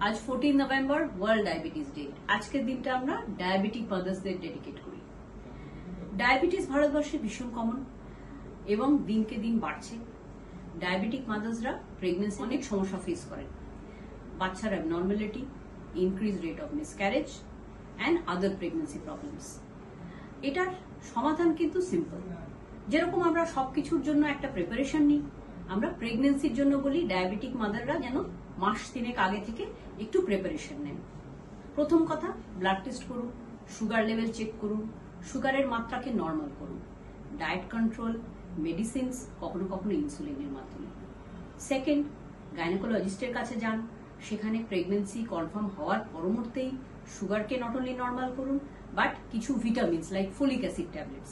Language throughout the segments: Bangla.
আজ 14 নভেম্বর ওয়ার্ল্ড ডায়াবেটিস ডে। আজকের দিনটা আমরা ডায়াবেটিক মাদার্সদের ডেডিকেট করি। ডায়াবেটিস ভারতবর্ষে ভীষণ কমন এবং দিনকে দিন বাড়ছে। ডায়াবেটিক মাদার্সরা প্রেগনেন্সি অনেক সমস্যা ফেস করেন। বাচ্চার abnormality, increase rate of miscarriage and other pregnancy problems. এটার সমাধান কিন্তু সিম্পল। যেরকম আমরা সবকিছুর জন্য একটা প্রিপারেশন নিই, আমরা প্রেগনেন্সির জন্য বলি ডায়াবেটিক মাদাররা যেন মাস 3 আগে থেকে একটু প্রিপারেশন নেন। প্রথম কথা, ব্লাড টেস্ট করুন, সুগার লেভেল চেক করুন, সুগারের মাত্রাকে নর্মাল করুন, ডায়েট কন্ট্রোল, মেডিসিনস, কখনো কখনো ইনসুলিনের মাধ্যমে। সেকেন্ড, গাইনোকোলজিস্টের কাছে যান, সেখানে প্রেগনেন্সি কনফার্ম হওয়ার পরমুহূর্তেই সুগারকে নট অনলি নর্মাল করুন, বাট কিছু vitamins like folic acid tablets,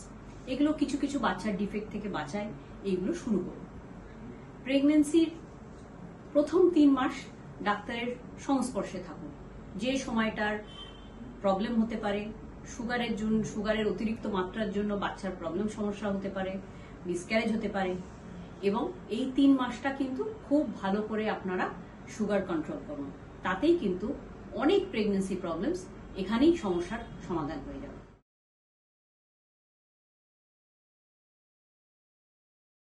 এগুলো কিছু কিছু বাচ্চার ডিফেক্ট থেকে বাঁচায়, এইগুলো শুরু করুন। প্রেগনেন্সির প্রথম 3 মাস ডাক্তারের সংস্পর্শে থাকুন। যে সময়টার প্রবলেম হতে পারে, সুগারের অতিরিক্ত মাত্রার জন্য বাচ্চার প্রবলেম সমস্যা হতে পারে, মিসক্যারেজ হতে পারে, এবং এই 3 মাসটা কিন্তু খুব ভালো করে আপনারা সুগার কন্ট্রোল করুন। তাতেই কিন্তু অনেক প্রেগনেন্সি প্রবলেমস এখানেই সমস্যার সমাধান হয়ে যাবে।